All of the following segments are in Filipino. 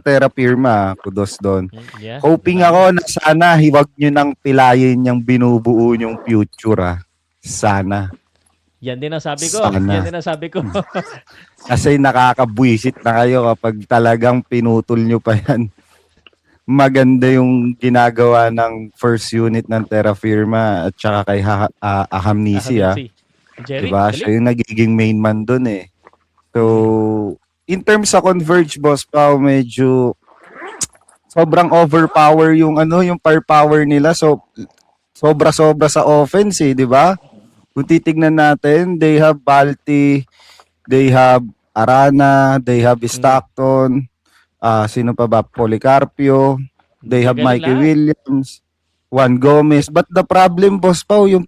Terra Firma, kudos doon. Yeah. Hoping ako na sana hiwag nyo nang pilayin yung binubuo yung future. Sana. Yan din ang sabi ko. Sana. Yan din ang sabi ko. Kasi nakakabwisit na kayo kapag talagang pinutol nyo pa yan. Maganda yung ginagawa ng first unit ng Terra Firma at saka kay Ahamnisi. Jerry, diba? Siya yung nagiging main man dun eh. So, in terms sa Converge, Boss Pao, medyo sobrang overpower yung yung firepower nila. So, sobra-sobra sa offense eh, di ba? Kung titignan natin, they have Balti, they have Arana, they have Stockton, sino pa ba? Policarpio, they have Mikey Williams, Juan Gomez. But the problem, Boss Pao, yung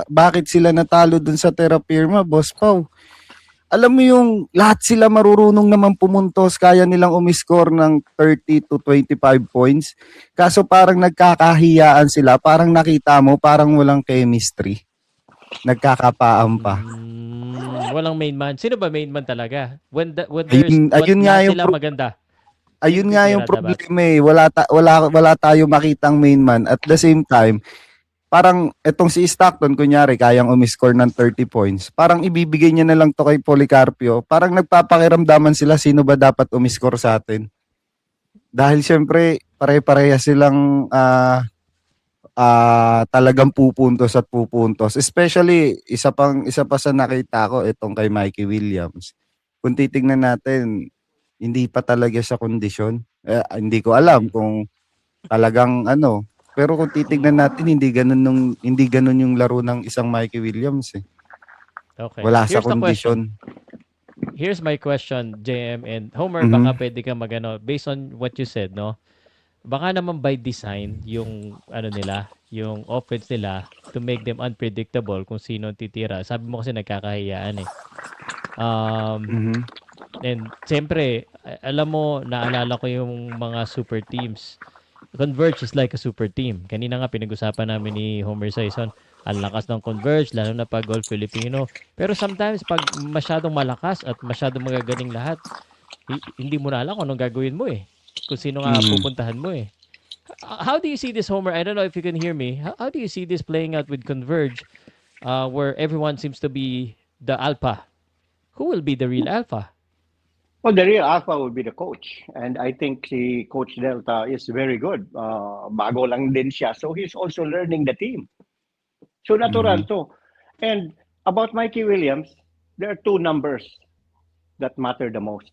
bakit sila natalo dun sa Terra Firma, Boss Pao? Alam mo yung lahat sila marurunong naman pumuntos, kaya nilang umiscore ng 30 to 25 points. Kaso parang nagkakahiyaan sila, parang nakita mo, parang walang chemistry. Nagkakapaan pa. Walang main man. Sino ba main man talaga? When ayun nga yung sila maganda. Ayun nga yung problema eh. Wala tayo makitang main man. At the same time, parang etong si Stockton, kunyari, kayang umiscore ng 30 points. Parang ibibigay niya na lang to kay Policarpio. Parang nagpapakiramdaman sila sino ba dapat umiscore sa atin. Dahil syempre, pare-pareha silang talagang pupuntos at pupuntos. Especially, isa pa sa nakita ko, itong kay Mikey Williams. Kung titignan natin, hindi pa talaga sa kondisyon. Hindi ko alam kung talagang pero kung titignan natin, hindi ganun yung laro ng isang Mikey Williams eh. Okay. Wala sa kondisyon. Here's my question, JM and Homer, baka pwede ka magano based on what you said, no? Baka naman by design yung nila, yung offense nila to make them unpredictable kung sino titira. Sabi mo kasi nagkakahiyaan eh. And siyempre, alam mo, naalala ko yung mga super teams. Converge is like a super team. Kanina nga pinag-usapan namin ni Homer Saison, ang lakas ng Converge, lalo na pag All Filipino. Pero sometimes, pag masyadong malakas at masyadong magagaling lahat, hindi mo na alam kung anong gagawin mo eh. Kung sino nga pupuntahan mo eh. How do you see this, Homer? I don't know if you can hear me. How do you see this playing out with Converge, where everyone seems to be the alpha? Who will be the real alpha? Well, the real alpha will be the coach. And I think si Coach Delta is very good. Bago lang din siya. So he's also learning the team. So natural to. And about Mikey Williams, there are two numbers that matter the most.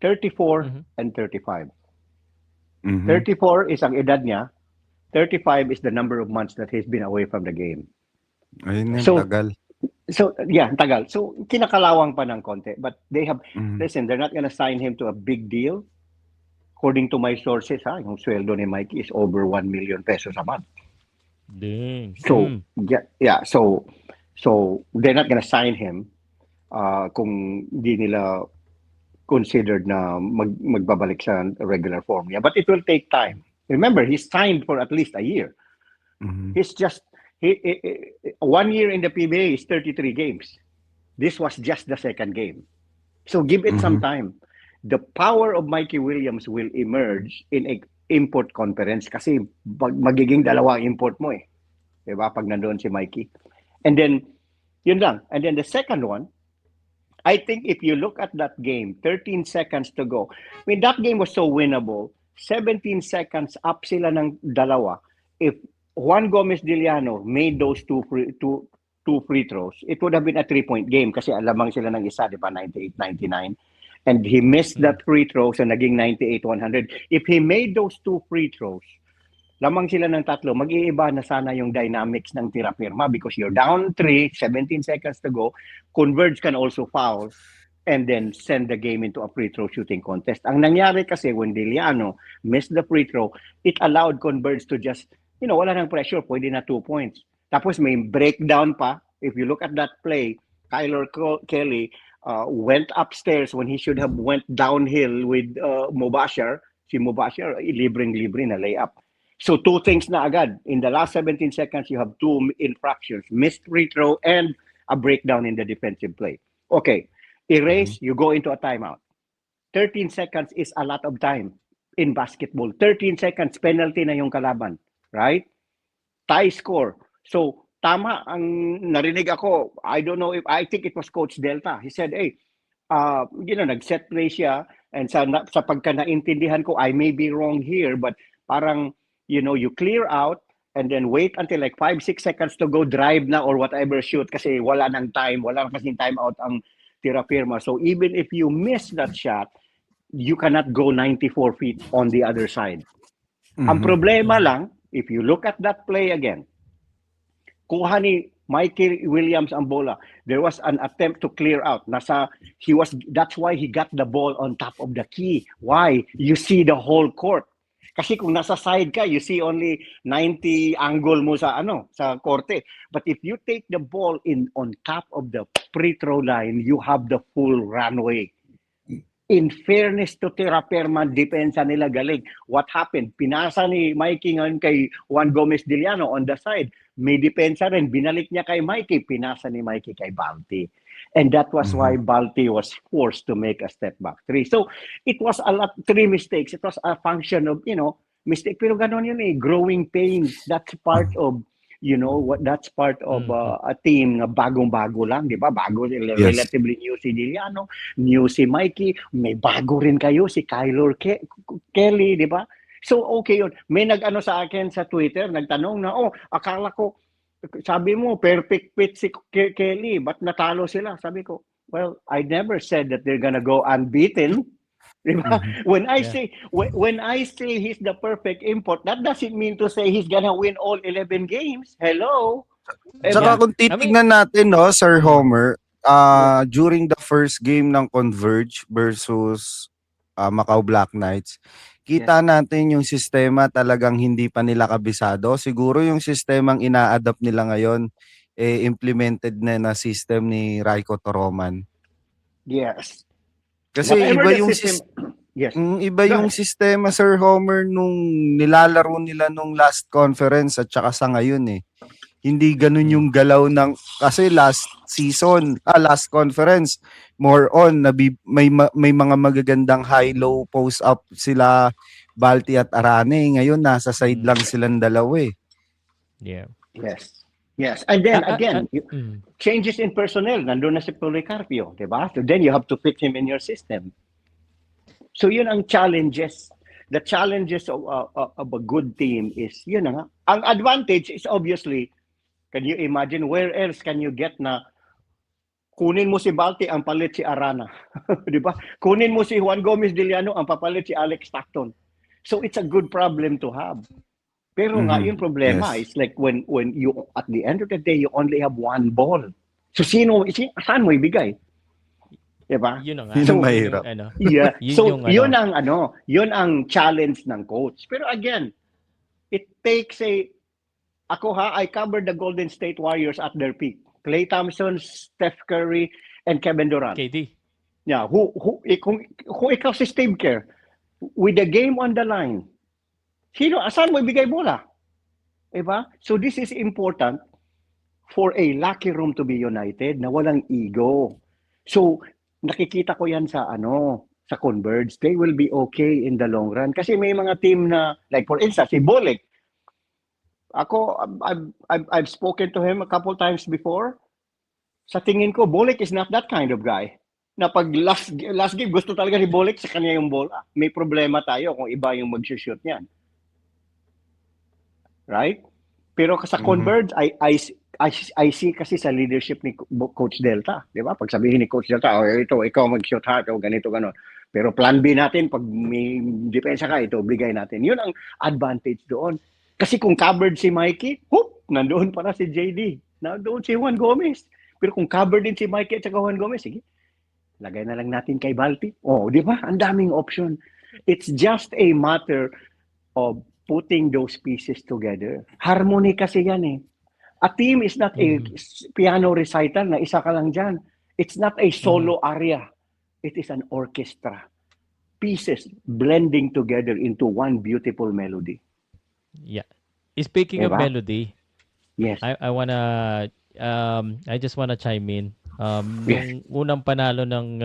34 and 35. 34 is ang edad niya. 35 is the number of months that he's been away from the game. Ayun yung tagal. So, yeah, tagal. So, kinakalawang pa ng konti. But they have, listen, they're not gonna sign him to a big deal. According to my sources, yung sweldo ni Mikey is over 1 million pesos a month. Dang. So, yeah. So they're not gonna sign him kung di nila considered na magbabalik sa regular form niya. But it will take time. Remember, he's signed for at least a year. He's just 1 year in the PBA is 33 games. This was just the second game. So give it some time. The power of Mikey Williams will emerge in a import conference kasi magiging dalawa import mo eh. Diba? Pag nandoon si Mikey. And then, yun lang. And then the second one, I think if you look at that game, 13 seconds to go. I mean, that game was so winnable. 17 seconds up sila ng dalawa. If Juan Gomez Diliano made those two free throws, it would have been a 3-point game kasi alamang sila ng isa, di ba, 98-99. And he missed that free throw, so naging 98-100. If he made those two free throws, lamang sila ng tatlo, mag-iiba na sana yung dynamics ng Terra Firma because you're down 3, 17 seconds to go. Converge can also foul and then send the game into a free throw shooting contest. Ang nangyari kasi when Diliano missed the free throw, it allowed Converge to just wala nang pressure, pwede na 2 points. Tapos may breakdown pa. If you look at that play, Kyler Kelly went upstairs when he should have went downhill with Mubashir. Si Mubashir, libreng-libre na layup. So 2 things na agad. In the last 17 seconds, you have 2 infractions. Missed free throw and a breakdown in the defensive play. Okay. Erase, you go into a timeout. 13 seconds is a lot of time in basketball. 13 seconds, penalty na yung kalaban. Right? Tie score. So, tama ang narinig ako. I don't know if, I think it was Coach Delta. He said, hey, nag-set play siya, and sa pagka naintindihan ko, I may be wrong here, but parang, you clear out and then wait until like 5-6 seconds to go drive na or whatever shoot kasi wala nang time, wala kasing time out ang tira firma. So even if you miss that shot, you cannot go 94 feet on the other side. Ang problema lang, if you look at that play again, kuha ni Mikey Williams ang bola. There was an attempt to clear out. That's why he got the ball on top of the key. Why? You see the whole court. Kasi kung nasa side ka, you see only 90 angle mo sa korte. But if you take the ball on top of the free throw line, you have the full runway. In fairness to Tiraperma, depensa nila galing. What happened? Pinasa ni Mikey ngayon kay Juan Gomez Diliano on the side. May depensa rin. Binalik niya kay Mikey. Pinasa ni Mikey kay Balti. And that was why Balti was forced to make a step back three. So, it was three mistakes. It was a function of, mistake. Pero ganon yun growing pains. That's part of, that's part of a team na bagong-bago lang, di ba? Bago, relatively new si Diliano, new si Mikey, may bago rin kayo, si Kyler Kelly, di ba? So, okay yun. May nag-ano sa akin sa Twitter, nagtanong na, akala ko, sabi mo, perfect fit si Kelly, but natalo sila? Sabi ko, well, I never said that they're gonna go unbeaten. Diba? When I say he's the perfect import, that doesn't mean to say he's gonna win all 11 games. Hello. Saka kung titignan natin, no, Sir Homer, during the first game ng Converge versus Macau Black Knights, kita natin yung sistema talagang hindi pa nila kabisado. Siguro yung sistemang ina-adapt nila ngayon, implemented na system ni Raiko Toroman. Yes. Kasi Whatever iba yung iba yung sistema, Sir Homer, nung nilalaro nila nung last conference at saka sa ngayon Hindi ganun yung galaw ng kasi last conference more on may mga magagandang high-low post up sila Balti at Arane. Ngayon nasa side lang silang dalawa Yeah. Yes. And then again, changes in personnel. Nandun na si Policarpio, diba? So then you have to fit him in your system. So yun ang challenges. The challenges of a good team is, yun nga. Ang advantage is obviously, can you imagine where else can you get na kunin mo si Balti, ang palit si Arana. Diba? Kunin mo si Juan Gomez Diliano, ang papalit si Alex Stockton. So it's a good problem to have. Pero nga, yung problema is like when you, at the end of the day, you only have one ball. So saan mo ibigay? Diba? Yun ang Yun ang mahirap. Yeah. Yun ang challenge ng coach. Pero again, it takes I covered the Golden State Warriors at their peak. Klay Thompson, Steph Curry, and Kevin Durant. KD. Yeah, kung ikaw si Steve Kerr, with the game on the line, saan mo ibigay bola? Diba? So this is important for a locker room to be united na walang ego. So nakikita ko yan sa Converge. They will be okay in the long run. Kasi may mga team na, like for instance, si Bolek. I've spoken to him a couple times before. Sa tingin ko, Bolek is not that kind of guy. Na pag last game, gusto talaga ni Bolek sa kanya yung bola. May problema tayo kung iba yung mag-shoot niyan. Right? Pero sa Converge, I see kasi sa leadership ni Coach Delta. Di ba? Pag sabihin ni Coach Delta, ikaw mag-shoot hard, ganito, ganon. Pero plan B natin, pag may depensa ka, ito, bigay natin. Yun ang advantage doon. Kasi kung covered si Mikey, nandoon para si JD. Nandoon si Juan Gomez. Pero kung covered din si Mikey at saka Juan Gomez, sige, lagay na lang natin kay Balti. Di ba? Ang daming option. It's just a matter of putting those pieces together. Harmony kasi yan A team is not a piano recital na isa ka lang dyan. It's not a solo aria. It is an orchestra. Pieces blending together into one beautiful melody. Yeah. Speaking of melody, yes. I just wanna chime in. Nung unang panalo ng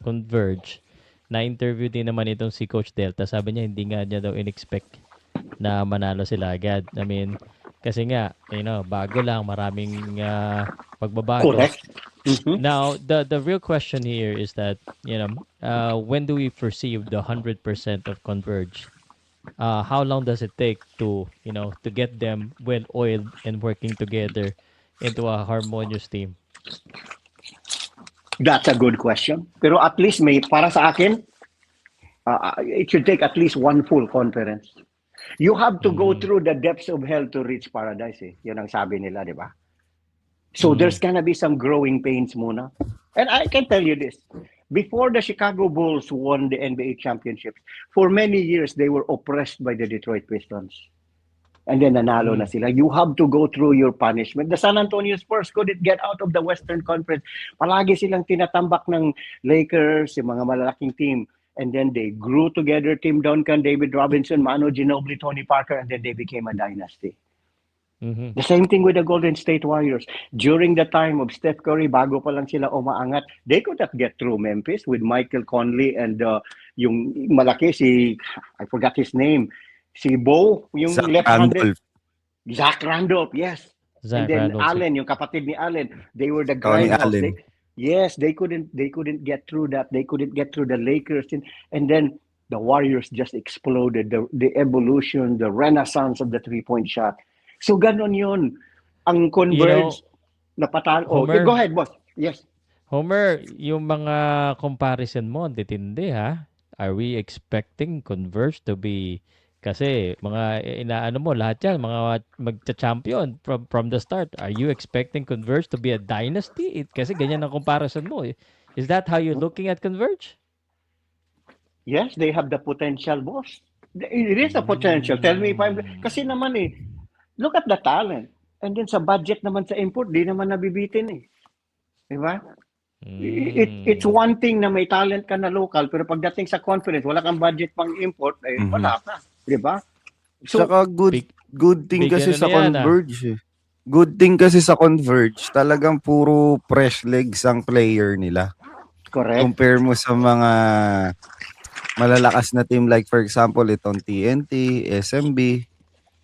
Converge, na-interview din naman itong si Coach Delta. Sabi niya hindi nga niya daw in-expect na manalo sila agad. I mean, kasi nga, bago lang, maraming pagbabago. Correct. Mhm. Now, the real question here is that, when do we perceive the 100% of Converge? How long does it take to get them well oiled and working together into a harmonious team? That's a good question. Pero at least para sa akin, it should take at least one full conference. You have to go through the depths of hell to reach paradise. Yun ang sabi nila, di ba? So there's gonna be some growing pains muna. And I can tell you this. Before the Chicago Bulls won the NBA championships, for many years, they were oppressed by the Detroit Pistons. And then nanalo na sila. You have to go through your punishment. The San Antonio Spurs couldn't get out of the Western Conference. Palagi silang tinatambak ng Lakers, yung mga malalaking team. And then they grew together, Tim Duncan, David Robinson, Manu Ginobili, Tony Parker, and then they became a dynasty. Mhm. The same thing with the Golden State Warriors. During the time of Steph Curry, bago pa lang sila umaangat, they could not get through Memphis with Michael Conley and yung malaki I forgot his name, si Bo, yung Zach left-handed. Zach Randolph, yes. Zach and then Randolph. Allen, yung kapatid ni Allen, they were the Tony grindhouse. Allen. They couldn't get through that. They couldn't get through the Lakers, and then the Warriors just exploded. The evolution, the renaissance of the three-point shot. So ganon yun. Ang Converge na patalo. Homer, Go ahead, boss. Yes. Homer, yung mga comparison mo, titindi ha? Are we expecting Converge to be, kasi mga inaano mo, lahat yan, mga magcha-champion from the start. Are you expecting Converge to be a dynasty? Kasi ganyan ang comparison mo. Is that how you're looking at Converge? Yes, they have the potential, boss. It is a potential. Tell me if I'm... Kasi naman look at the talent. And then sa budget naman sa import, di naman nabibitin Diba? It's one thing na may talent ka na local, pero pagdating sa conference, wala kang budget pang import, wala ka. Diba? So, Saka good thing big kasi ano sa na yan, Converge. Good thing kasi sa Converge, talagang puro fresh legs ang player nila. correct. Compare mo sa mga malalakas na team like for example itong TNT, SMB,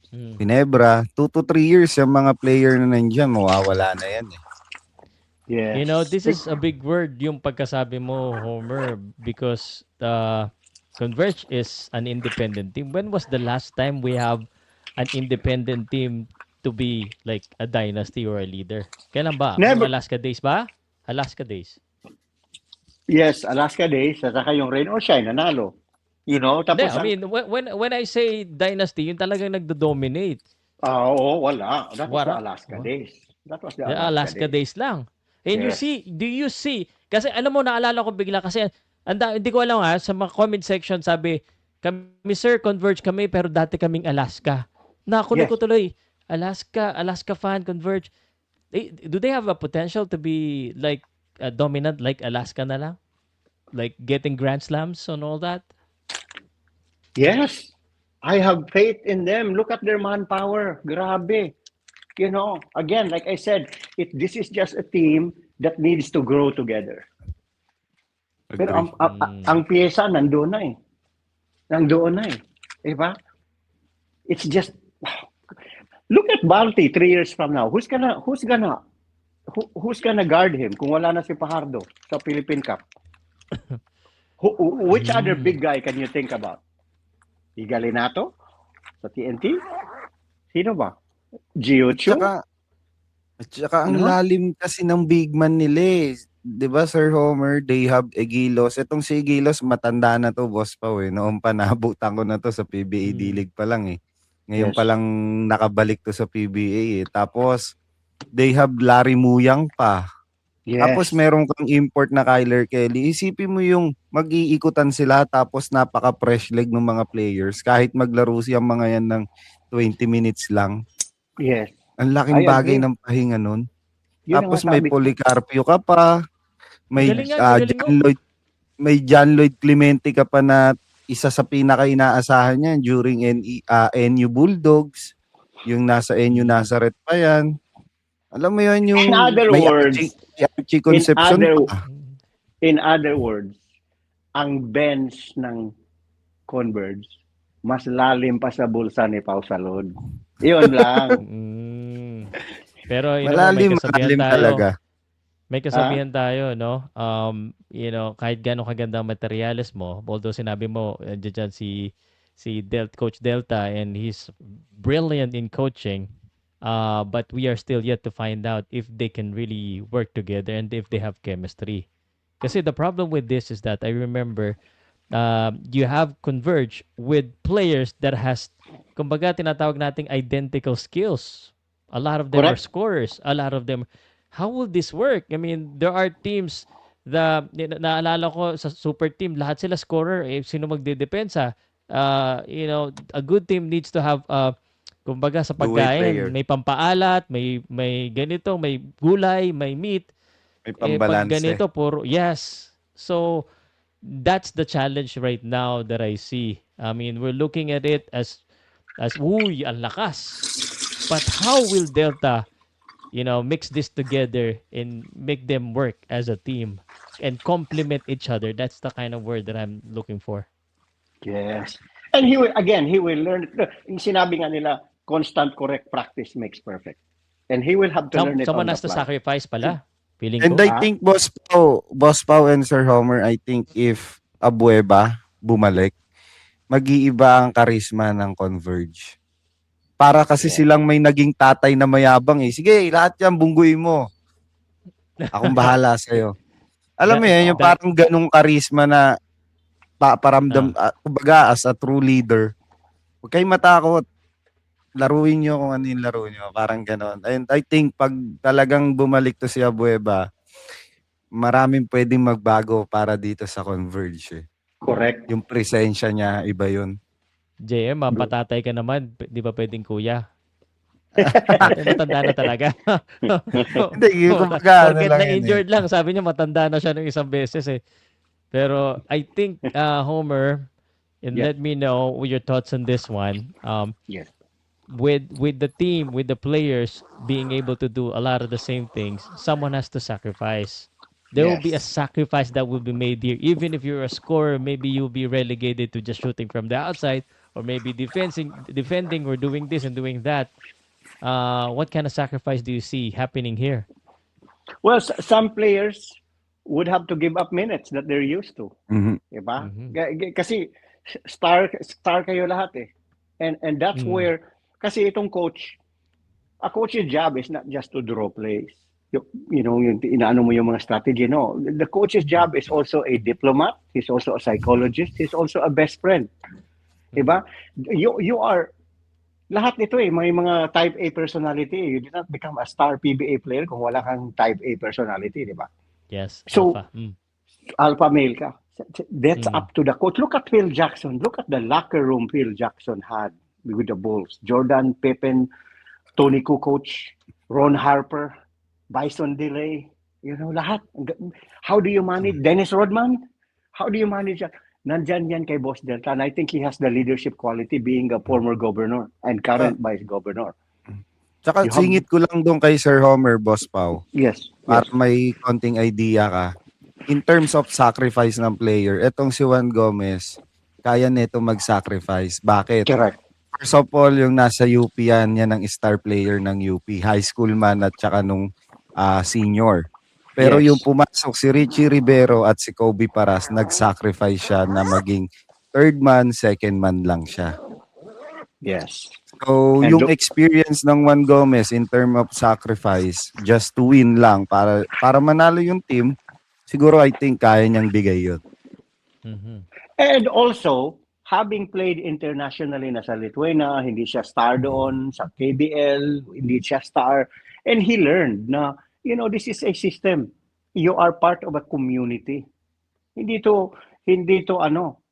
Ginebra, 2 to 3 years yung mga player na nandiyan, mawawala na yan Yes. This is a big word, yung pagkasabi mo, Homer, because Converge is an independent team. When was the last time we have an independent team to be like a dynasty or a leader? Kailan ba? Never. Yung Alaska Days ba? Alaska Days. Yes, Alaska Days, at saka yung Rain or Shine, nanalo. Tapos... I mean, when I say dynasty, yung talagang nagdo-dominate. Oo, wala. That was the Wala. Alaska Days. That was the The Alaska Days lang. And Yes. do you see, kasi alam mo, naalala ko bigla kasi, hindi ko alam sa mga comment section sabi, kami sir, Converge kami, pero dati kaming Alaska. Nakunin ko tuloy, Alaska fan, Converge. Do they have a potential to be like dominant like Alaska na lang? Like getting Grand Slams and all that? Yes. I have faith in them. Look at their manpower. Grabe. Again, like I said, this is just a team that needs to grow together. Pero ang pyesa nandoon na Nandoon na Diba? It's just... Look at Balti 3 years from now. Who's gonna guard him kung wala na si Fajardo sa Philippine Cup? Which other big guy can you think about? Galinato sa TNT? Sino ba? Gio Chu? Tsaka ang lalim kasi ng big man nila 'Di ba Sir Homer, they have Egilos. Itong si Egilos matanda na to, boss pa Noon pa nabutan ko na to sa PBA D-League pa lang Ngayon Yes. pa lang nakabalik to sa PBA Tapos they have Larry Muyang pa. Yes. Tapos meron kang import na Kyler Kelly. Isipin mo yung mag-iikutan sila tapos napaka-fresh leg ng mga players. Kahit maglaro siyang mga yan ng 20 minutes lang. Yes. Ang laking I bagay agree. ng pahinga nun. Yun ang Tapos may masabi ko. Policarpio ka pa. May Galing nga, galing mo. John Lloyd Clemente ka pa na isa sa pinaka-inaasahan niya during NU Bulldogs. Yung nasa NU Nazareth pa yan. Alam mo yun yung... In other may words, Archie Concepcion pa. In other words, ang bench ng Converge mas lalim pa sa bulsa ni Pau Salud. Yun lang. Mm. Pero may Malalim, kasabihan malalim tayo. talaga. May Ha? kasabihan tayo, no? Kahit gaano kaganda ang materials mo, although sinabi mo, dyan Coach Delta, and he's brilliant in coaching, but we are still yet to find out if they can really work together and if they have chemistry. Kasi the problem with this is that I remember you have Converge with players that has, kumbaga tinatawag nating identical skills. A lot of them are Correct? scorers. A lot of them. How will this work? I mean, there are teams naalala ko sa super team, lahat sila scorer. Eh, sino magdedepensa? A good team needs to have kumbaga sa Two-way pagkain, player. may pampaalat, may ganito, may gulay, may meat. May Eh pag pambalanse. ganito puro yes. So that's the challenge right now that I see. I mean, we're looking at it as uy, ang lakas. But how will Delta, mix this together and make them work as a team and complement each other? That's the kind of word that I'm looking for. Yes. And he will learn. Yung sinabi nga nila, constant correct practice makes perfect. And he will have to learn it on Someone the has to fly. sacrifice pala. Feeling And ko. I Ha? think Boss Pao and Sir Homer, I think if Abueva bumalik, mag-iiba ang karisma ng Converge. Para kasi Yeah. silang may naging tatay na mayabang eh. Sige, lahat yan bungguin mo. Akong bahala sa'yo. Alam mo That, yan, yung that, parang ganung karisma na paparamdam, ah, kumbaga as a true leader. Huwag kayong matakot. Laruin nyo kung ano yung laro nyo. Parang ganon. And I think pag talagang bumalik to si Abueva, maraming pwedeng magbago para dito sa Converge eh. Correct. Yung presensya niya, iba yun. JM, patatay ka naman. Di ba pwedeng kuya? Tatay, matanda na talaga. Hindi, yung kumbaga, ano Porket lang na yan eh. injured lang, sabi niya matanda na siya ng isang beses eh. Pero I think Homer, and Yes. let me know your thoughts on this one. Yes. With the team, with the players being able to do a lot of the same things, someone has to sacrifice. There will be a Yes. sacrifice that will be made here. Even if you're a scorer, maybe you'll be relegated to just shooting from the outside, or maybe defending, or doing this and doing that. What kind of sacrifice do you see happening here? Well, some players would have to give up minutes that they're used to. Mhm. Diba? Mhm. Kasi star kayo lahat eh. And that's Mm. where, kasi itong a coach's job is not just to draw plays. Yung inaano mo yung mga strategy. No, the coach's job is also a diplomat. He's also a psychologist. He's also a best friend. Diba? You are, lahat nito eh, may mga type A personality. You did not become a star PBA player kung wala kang type A personality, di ba? Yes, So, alpha. alpha male ka. That's Mm. up to the coach. Look at Phil Jackson. Look at the locker room Phil Jackson had with the Bulls. Jordan, Pippen, Tony Kukoc, Ron Harper, Bison DeLay, lahat. How do you manage? Dennis Rodman? How do you manage that? Nandyan yan kay Boss Delta. And I think he has the leadership quality being a former governor and current vice governor. Tsaka You have, singit ko lang doon kay Sir Homer, Boss Pao, yes, para yes. may konting idea ka. In terms of sacrifice ng player, etong si Juan Gomez, kaya nito mag-sacrifice. Bakit? Correct. First of all, yung nasa UP yan ang star player ng UP. High school man at tsaka nung senior. Pero Yes. yung pumasok si Richie Rivero at si Kobe Paras, nag-sacrifice siya na maging third man, second man lang siya. Yes. So, And yung look, experience ng Juan Gomez in term of sacrifice, just to win lang, para manalo yung team, siguro I think kaya niyang bigay yun. Mhm. and also, having played internationally na sa Lithuania, hindi siya star doon, sa KBL, hindi siya star. And he learned na, this is a system. You are part of a community. Hindi to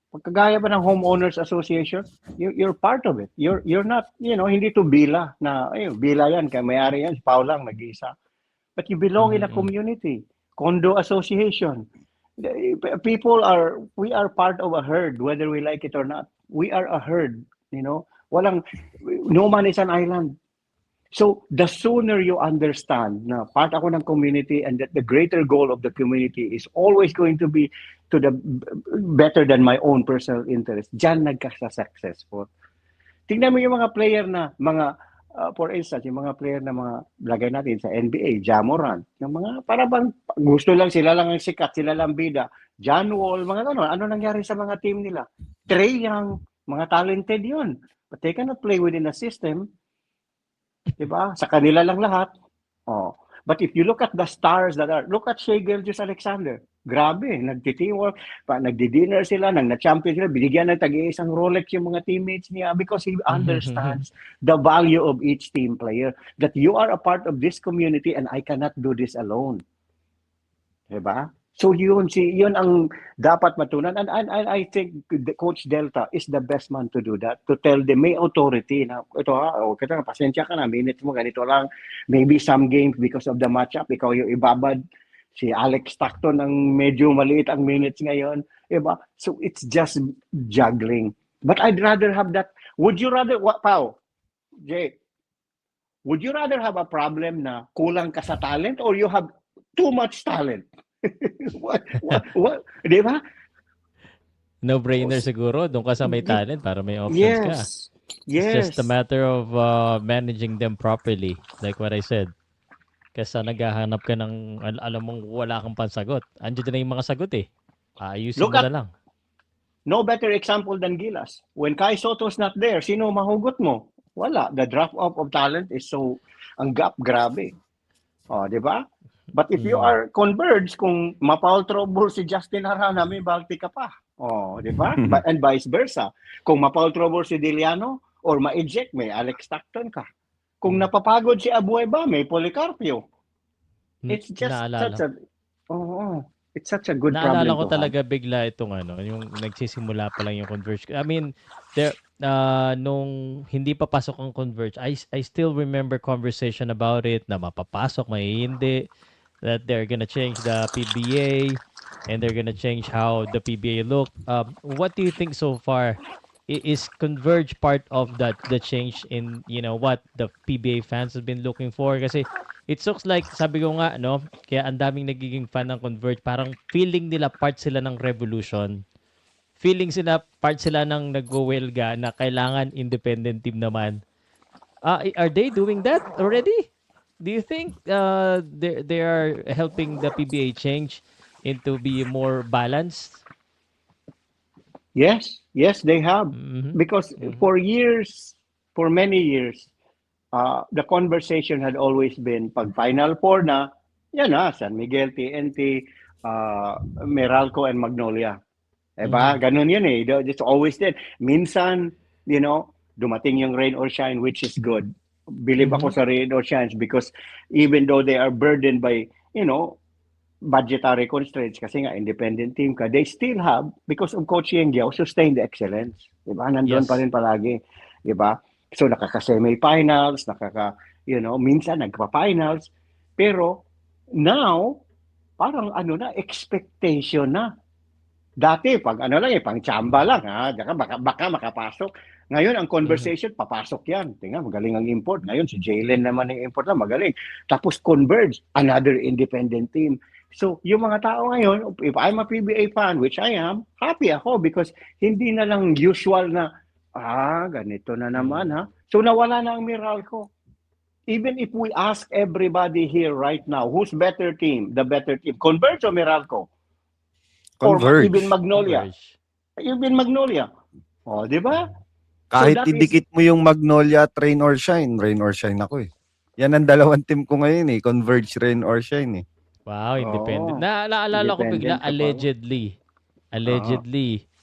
pagkagaya ba ng homeowners association, you're part of it. You're not, hindi to bila na, bila yan, kaya may-ari yan, si Pao lang, nag-iisa. But you belong in a community. Condo association. We are part of a herd, whether we like it or not. We are a herd, no man is an island. So the sooner you understand na part ako ng community and that the greater goal of the community is always going to be to the better than my own personal interest, diyan nagka-successful. Tingnan mo yung mga player na for instance, yung mga player na mga lagay natin sa NBA, Ja Morant, yung mga para bang gusto lang sila lang ang sikat, sila lang bida, John Wall, mga gano'n. Ano nangyari sa mga team nila? Trey Young, mga talented yun. But they cannot play within a system. Diba? Sa kanila lang lahat. Oh. But if you look at the stars look at Shai Gilgeous-Alexander. Grabe, nagti-teamwork, nagdi-dinner sila, na-champion sila, binigyan ng tag-iisang Rolex yung mga teammates niya because he understands the value of each team player. That you are a part of this community and I cannot do this alone. Diba? So yun ang dapat matunan, and I think the Coach Delta is the best man to do that, to tell them may authority na ito kita pasensya ka na, minutes mo ganito lang, maybe some games because of the matchup ikaw yung ibabad, si Alex Stockton ang medyo maliit ang minutes ngayon, diba? So it's just juggling. But I'd rather have that. Would you rather, Pao, Jay, would you rather have a problem na kulang ka sa talent or you have too much talent? what? Di ba? No-brainer siguro. Doon ka sa may talent para may options ka. Yes. It's just a matter of managing them properly. Like what I said. Kasi naghahanap ka ng, alam mong wala kang pansagot. Andiyan na yung mga sagot eh. Ayusin mo na lang. No better example than Gilas. When Kai Soto's not there, sino mahugot mo? Wala. The drop-off of talent is so, ang gap, grabe. Di ba? But if you are converged, kung ma-foul trouble si Justin Harana, may balti ka pa. Di ba? And vice versa. Kung ma-foul trouble si Diliano or ma-eject, may Alex Stockton ka. Kung napapagod si Abueva, may Policarpio. It's just it's such a good problem to have. Naalala ko talaga bigla itong yung nagsisimula pa lang yung Converge. I mean, nung hindi pa pasok ang Converge, I still remember conversation about it na mapapasok, may hindi, that they're gonna change the PBA and they're gonna change how the PBA look. What do you think so far? Is Converge part of the change in what the PBA fans have been looking for? Kasi it looks like, sabi ko nga, kaya ang daming nagiging fan ng Converge, parang feeling nila part sila ng revolution. Feeling sila part sila ng nagwewelga na kailangan independent team naman. Are they doing that already? Do you think they are helping the PBA change into be more balanced? Yes, they have. Because for many years, the conversation had always been pag Final Four na, yan San Miguel, TNT, Meralco, and Magnolia. Diba? Ganun yun eh. It's always there. Minsan, dumating yung rain or shine, which is good. Believe ako sa rain or shines because even though they are burdened by, budgetary constraints kasi nga independent team ka, they still have, because of Coach Yengyao, sustained the excellence. Diba? Nandun pa rin palagi. Diba? So nakaka-semi-finals, minsan nagpa-finals. Pero now, parang expectation na. Dati, pag pang chamba lang, baka makapasok. Ngayon, ang conversation, papasok yan. Tingnan, magaling ang import. Ngayon, si Jalen naman ang import na magaling. Tapos Converge, another independent team. So, yung mga tao ngayon, if I'm a PBA fan, which I am, happy ako because hindi na lang usual na, ganito na naman So, nawala na ang Meralco. Even if we ask everybody here right now, who's better team, the better team, Converge o Meralco? Converge. Or even Magnolia. Converge. Even Magnolia. Di ba? Kahit idikit mo yung Magnolia at Rain or Shine ako eh. Yan ang dalawang team ko ngayon eh. Converge, Rain or Shine eh. Wow, independent. Naalala ko bigla, allegedly,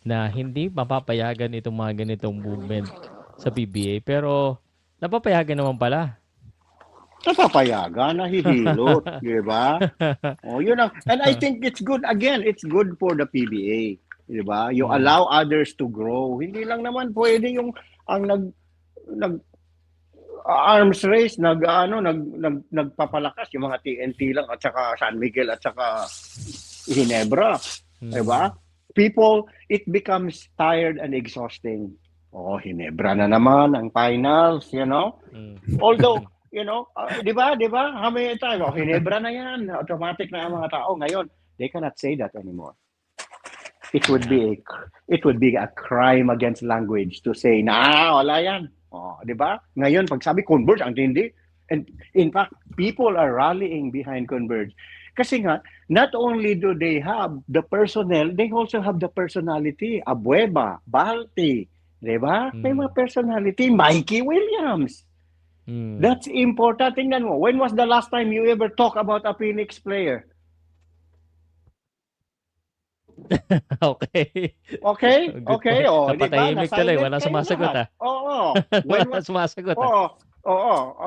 na hindi mapapayagan itong mga ganitong movement sa PBA. Pero, napapayagan naman pala. Napapayagan, nahihilot, di ba? Yun ang, and I think it's good, again, it's good for the PBA. Di ba? You allow others to grow. Hindi lang naman pwede yung ang nag arms race, nagpapalakas yung mga TNT lang at saka San Miguel at saka Ginebra. Di ba? People, it becomes tired and exhausting. Ginebra na naman ang finals, Although, Di ba? How many times? Hinebra na yan. Automatic na ang mga tao. Ngayon, they cannot say that anymore. It would be a crime against language to say, wala yan. Di ba? Ngayon, pag sabi Converge, ang tindi. And in fact, people are rallying behind Converge. Kasi nga, not only do they have the personnel, they also have the personality. Abueva, Balti, di ba? May mga personality. Mikey Williams. That's important. Tingnan mo, when was the last time you ever talk about a Phoenix player? Okay. Okay? Good Okay, point. di ba? Napatahimik tuloy. Na-silent Walang kayo sumasagot, lahat. Oo. When Walang was sumasagot,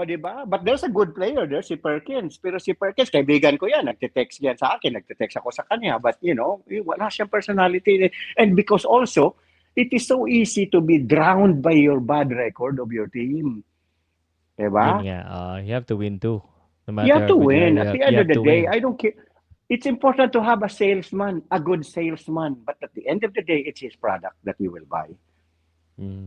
di ba? But there's a good player there, si Perkins. Pero si Perkins, kaibigan ko yan. Nagte-text yan sa akin. Nagte-text ako sa kanya. But, wala siyang personality. And because also, it is so easy to be drowned by your bad record of your team. Diba? Yun nga. You have to win too. No You matter have to how good win. you At the you end of have the to day, win. I don't care. It's important to have a salesman, a good salesman. But at the end of the day, it's his product that you will buy.